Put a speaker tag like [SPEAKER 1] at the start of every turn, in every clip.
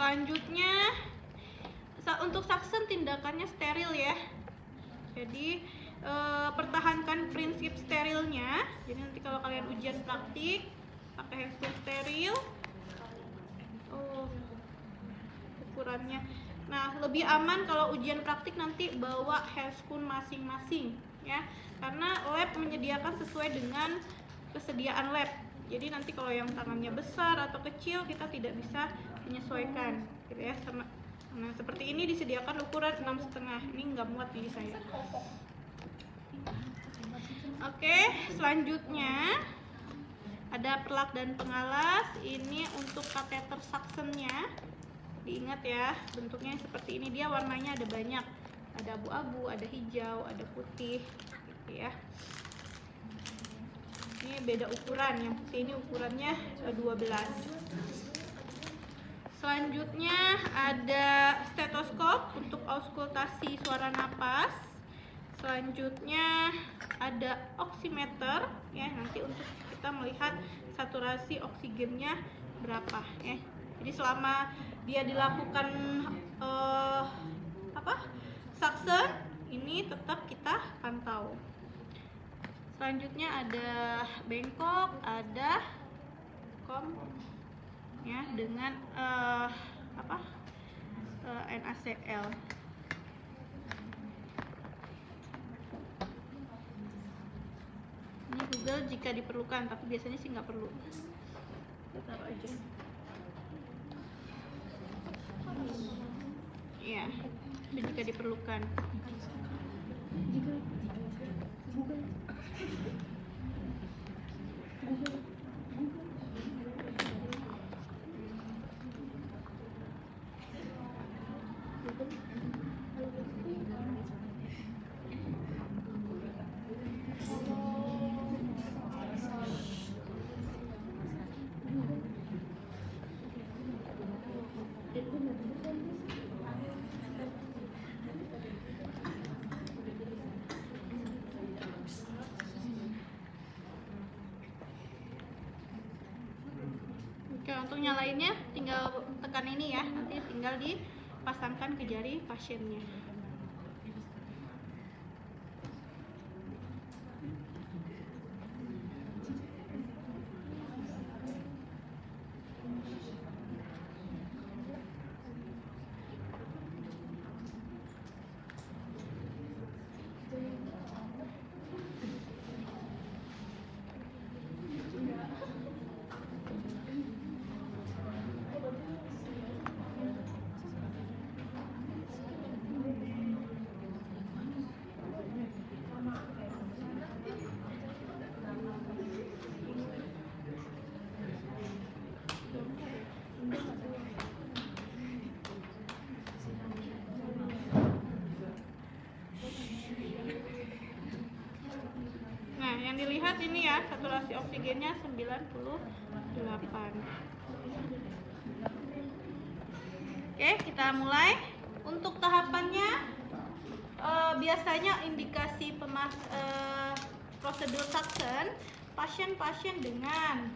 [SPEAKER 1] Selanjutnya untuk suction tindakannya steril ya. Jadi pertahankan prinsip sterilnya. Jadi nanti kalau kalian ujian praktik pakai handscoon steril. Ukurannya. Nah, lebih aman kalau ujian praktik nanti bawa handscoon masing-masing ya. Karena lab menyediakan sesuai dengan kesediaan lab. Jadi nanti kalau yang tangannya besar atau kecil kita tidak bisa menyesuaikan gitu ya. Nah, seperti ini disediakan ukuran 6,5. Ini nggak muat di saya. Oke, selanjutnya ada perlak dan pengalas. Ini untuk kateter suctionnya. Diingat ya, bentuknya seperti ini. Dia warnanya ada banyak. Ada abu-abu, ada hijau, ada putih gitu ya. Ini beda ukuran. Yang putih ini ukurannya 12. Selanjutnya ada stetoskop untuk auskultasi suara napas. Selanjutnya ada oximeter ya, nanti untuk kita melihat saturasi oksigennya berapa ya. Jadi selama dia dilakukan suction ini tetap kita pantau. Selanjutnya ada bengkok, ada kom ya dengan NaCl. Ini Google jika diperlukan, tapi biasanya sih nggak perlu. Kita taruh aja. Iya, jika diperlukan. Oke, untuk nyalainnya tinggal tekan ini ya, nanti tinggal dipasangkan ke jari pasiennya. Nah, yang dilihat ini ya, saturasi oksigennya 98. Oke, kita mulai. Untuk tahapannya biasanya indikasi prosedur suction pasien-pasien dengan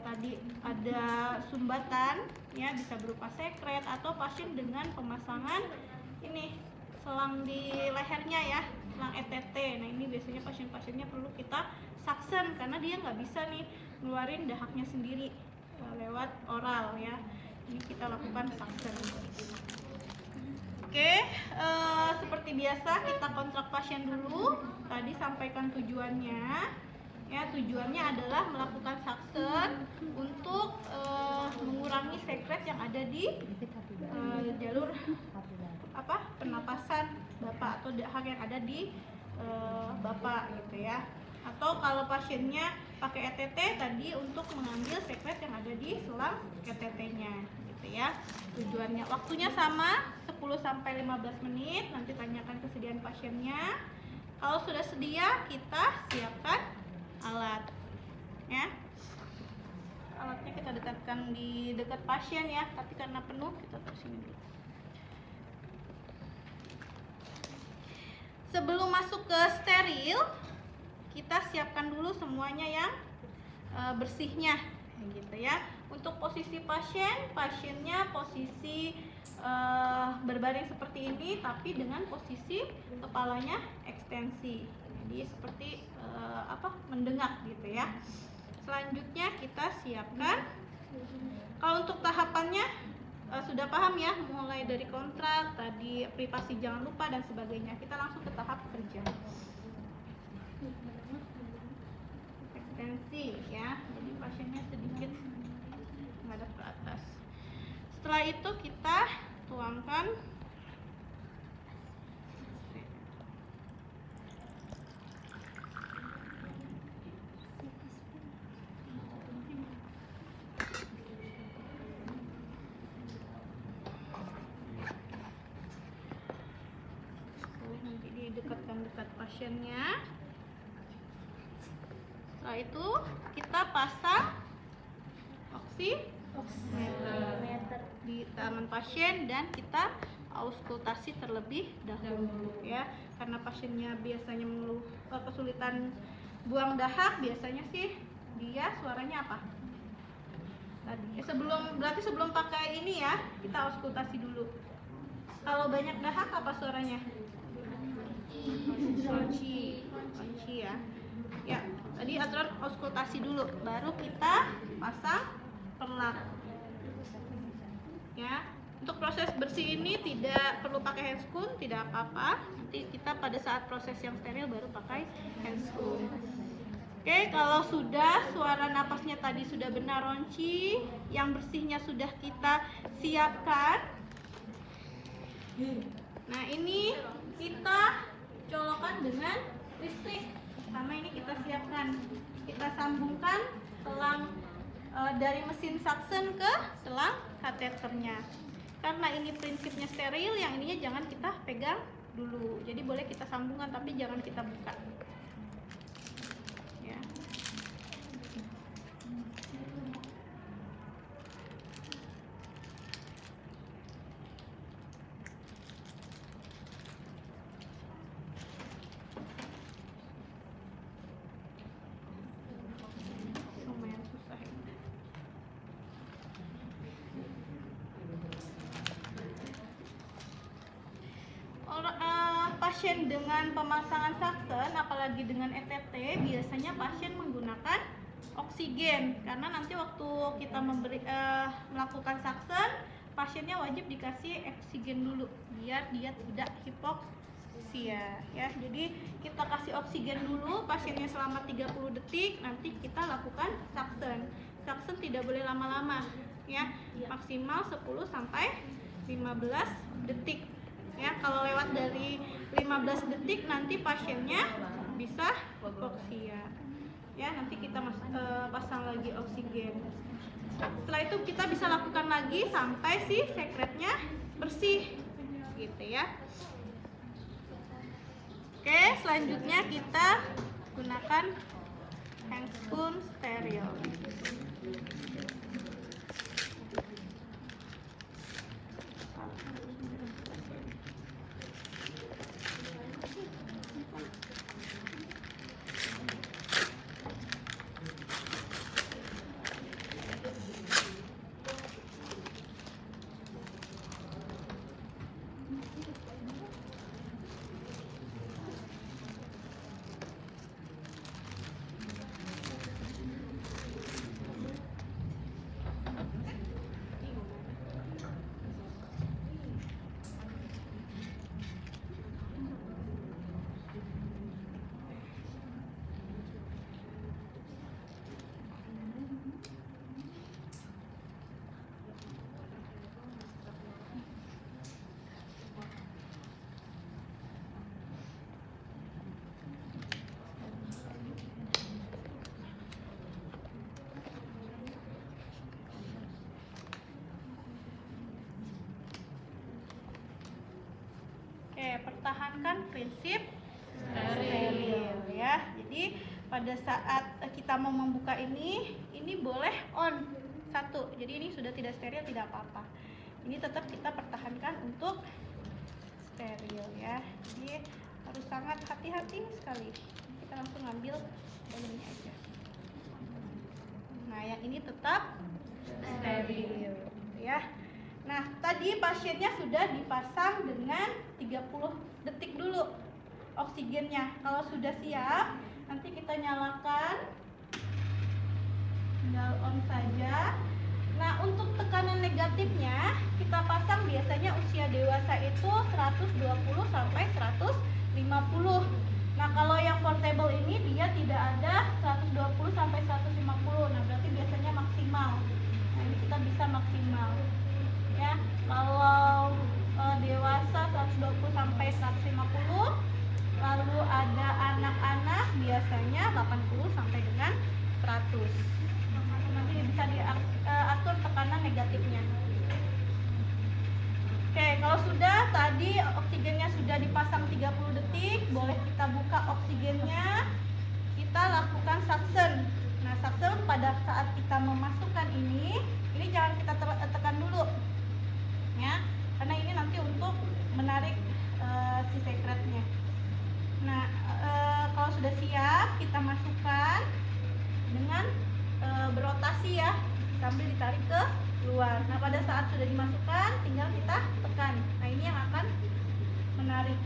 [SPEAKER 1] tadi ada sumbatan ya, bisa berupa sekret, atau pasien dengan pemasangan ini selang di lehernya ya, selang ETT. Nah, ini biasanya pasien-pasiennya perlu kita suction karena dia nggak bisa nih ngeluarin dahaknya sendiri lewat oral ya. Ini kita lakukan suction. Oke, seperti biasa kita kontrak pasien dulu. Tadi sampaikan tujuannya. Ya, tujuannya adalah melakukan suction untuk mengurangi sekret yang ada di jalur pernapasan Bapak atau dahak yang ada di Bapak gitu ya. Atau kalau pasiennya pakai ETT tadi untuk mengambil sekret yang ada di selang ETT-nya gitu ya. Tujuannya, waktunya sama 10-15 menit. Nanti tanyakan kesediaan pasiennya. Kalau sudah sedia, kita siapkan alat ya. Alatnya kita dekatkan di dekat pasien ya, tapi karena penuh kita taruh sini dulu. Sebelum masuk ke steril, kita siapkan dulu semuanya yang bersihnya gitu ya. Untuk posisi posisi pasiennya posisi berbaring seperti ini, tapi dengan posisi kepalanya ekstensi. Jadi seperti mendengak gitu ya. Selanjutnya kita siapkan. Kalau untuk tahapannya sudah paham ya, mulai dari kontrak tadi, privasi jangan lupa dan sebagainya. Kita langsung ke tahap kerja. Ekstensi ya. Jadi pasiennya sedikit menghadap ke atas. Setelah itu kita tuangkan nanti didekatkan dekat pasiennya. Setelah itu kita pasang oximeter di tangan pasien dan kita auskultasi terlebih dahulu ya, karena pasiennya biasanya mengeluh kesulitan buang dahak. Biasanya sih dia suaranya apa tadi berarti sebelum pakai ini ya, kita auskultasi dulu. Kalau banyak dahak apa suaranya? Kunci ya. Ya, tadi aturan auskultasi dulu, baru kita pasang perlak. Ya, untuk proses bersih ini tidak perlu pakai handscoon, tidak apa-apa. Nanti kita pada saat proses yang steril baru pakai handscoon. Oke, kalau sudah suara napasnya tadi sudah benar ronci, yang bersihnya sudah kita siapkan. Nah, ini kita colokan dengan listrik. Sama ini kita siapkan, kita sambungkan selang dari mesin suction ke selang kateternya. Karena ini prinsipnya steril, yang ininya jangan kita pegang dulu. Jadi boleh kita sambungkan tapi jangan kita buka. Ya. Pasien dengan pemasangan suction, apalagi dengan ETT, biasanya pasien menggunakan oksigen, karena nanti waktu kita melakukan suction, pasiennya wajib dikasih oksigen dulu biar dia tidak hipoksia ya. Jadi kita kasih oksigen dulu pasiennya selama 30 detik, nanti kita lakukan suction. Suction tidak boleh lama-lama ya, maksimal 10 sampai 15 detik. Ya, kalau lewat dari 15 detik nanti pasiennya bisa hipoksia. Ya, nanti kita pasang lagi oksigen. Setelah itu kita bisa lakukan lagi sampai si sekretnya bersih, gitu ya. Oke, selanjutnya kita gunakan handscoon steril. Pertahankan prinsip steril ya. Jadi pada saat kita mau membuka ini boleh on satu. Jadi ini sudah tidak steril, tidak apa-apa. Ini tetap kita pertahankan untuk steril ya. Jadi harus sangat hati-hati sekali. Kita langsung ambil balonnya aja. Nah, yang ini tetap steril. stabil, ya. Nah, tadi pasiennya sudah dipasang dengan 30 detik dulu oksigennya. Kalau sudah siap, nanti kita nyalakan, tinggal on saja. Nah, untuk tekanan negatifnya kita pasang biasanya usia dewasa itu 120 sampai 150. Nah, kalau yang portable ini dia tidak ada 120 sampai 150. Nah, berarti biasanya maksimal. Nah, ini kita bisa maksimal. Ya, kalau dewasa 120 sampai 150, lalu ada anak-anak biasanya 80 sampai dengan 100. Nanti bisa diatur tekanan negatifnya. Oke, kalau sudah tadi oksigennya sudah dipasang 30 detik, boleh kita buka oksigennya. Kita lakukan suction. Nah, suction pada saat kita memasukkan ini jangan kita tekan dulu. Ya, karena ini nanti untuk menarik si sekretnya. Nah, kalau sudah siap kita masukkan dengan berotasi ya, sambil ditarik ke luar. Nah, pada saat sudah dimasukkan tinggal kita tekan. Nah, ini yang akan menarik.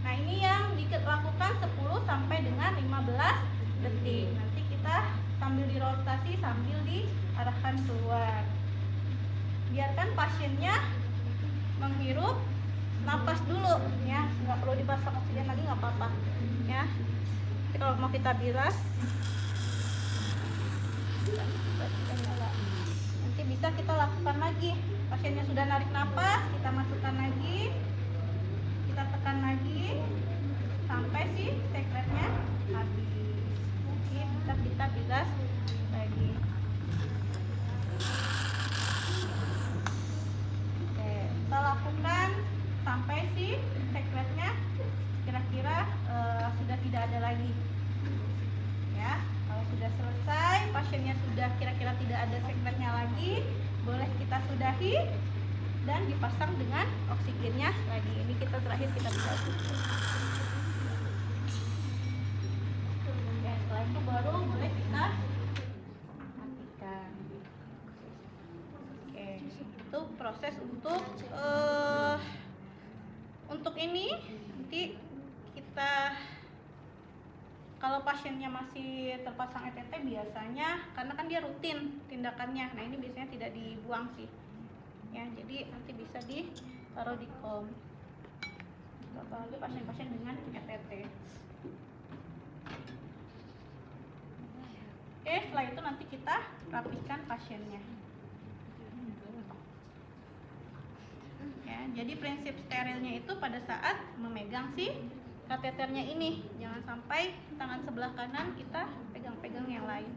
[SPEAKER 1] Nah, ini yang dilakukan 10 sampai dengan 15 detik. Nanti kita sambil dirotasi sambil diarahkan keluar. Biarkan pasiennya menghirup napas dulu ya, nggak perlu dipasang oksigen lagi, nggak apa-apa ya. Jadi kalau mau kita bilas nanti bisa kita lakukan lagi. Pasiennya sudah narik napas, kita masukkan lagi, kita tekan lagi sampai si sekretnya habis. Nanti bisa kita bilas lagi. Kita lakukan sampai si sekretnya kira-kira sudah tidak ada lagi ya. Kalau sudah selesai, pasiennya sudah kira-kira tidak ada sekretnya lagi, boleh kita sudahi dan dipasang dengan oksigennya lagi. Ini kita terakhir kita bisa tutup ya. Setelah itu baru boleh kita matikan. Oke, itu proses untuk ini. Nanti kita, kalau pasiennya masih terpasang ETT biasanya karena kan dia rutin tindakannya. Nah, ini biasanya tidak dibuang sih ya, jadi nanti bisa ditaruh di kom. Apalagi pasien-pasien dengan ETT. Oke, setelah itu nanti kita rapikan pasiennya ya. Jadi prinsip sterilnya itu pada saat memegang si kateternya ini, jangan sampai tangan sebelah kanan kita pegang-pegang yang lain.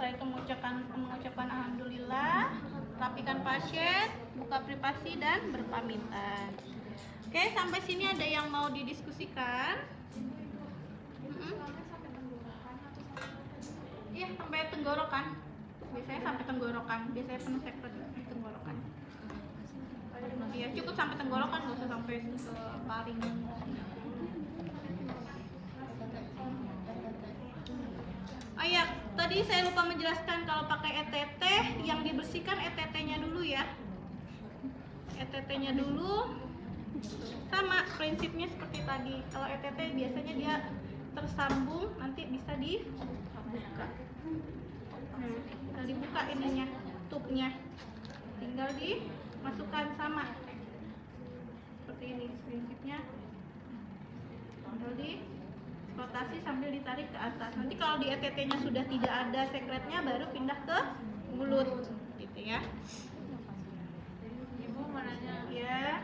[SPEAKER 1] Setelah itu mengucapkan alhamdulillah, rapikan pasien, buka privasi dan berpamitan. Oke, sampai sini ada yang mau didiskusikan? Iya, sampai tenggorokan. Biasanya sampai tenggorokan, biasanya penuh sekret di tenggorokan. Iya, cukup sampai tenggorokan, nggak usah sampai ke paring. Oh iya, tadi saya lupa menjelaskan kalau pakai ETT yang dibersihkan ETT-nya dulu ya. ETT-nya dulu sama prinsipnya seperti tadi. Kalau ETT biasanya dia tersambung, nanti bisa dibuka. Nah, tinggal dibuka ininya, tubnya. Tinggal dimasukkan sama. Seperti ini prinsipnya. Tinggal rotasi sambil ditarik ke atas. Nanti kalau di ETT-nya sudah tidak ada sekretnya, baru pindah ke mulut, gitu ya.
[SPEAKER 2] Ibu mau nanya.
[SPEAKER 1] Ya.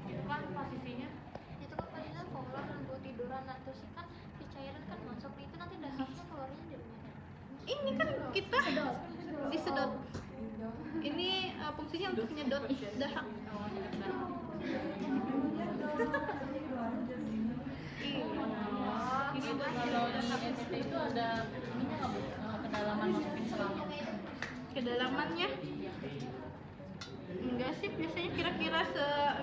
[SPEAKER 2] Itu kan posisinya. Itu kan posisinya polar dan buat tiduran. Nah, terus kan si cairan kan masuk itu nanti dahaknya keluarnya dari mana?
[SPEAKER 1] Ini kan kita disedot. Ini fungsinya untuk nyedot dahak. Ini
[SPEAKER 3] Kalau di ETT itu ada ininya nggak Bu? Kedalaman masukin selangnya.
[SPEAKER 1] Kedalamannya enggak sih, biasanya kira-kira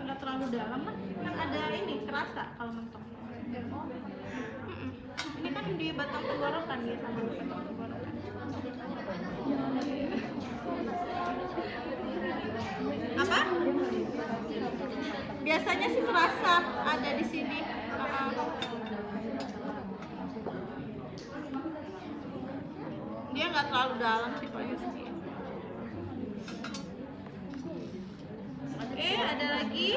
[SPEAKER 1] enggak terlalu dalam lah. Kan ada ini kerasa kalau mentok. Mm-mm. Ini kan di batang tenggorokan dia sama di batang tenggorokan. Apa? Biasanya sih terasa ada di sini. Dia nggak terlalu dalam sih Pak Yusuf. Oke, ada lagi.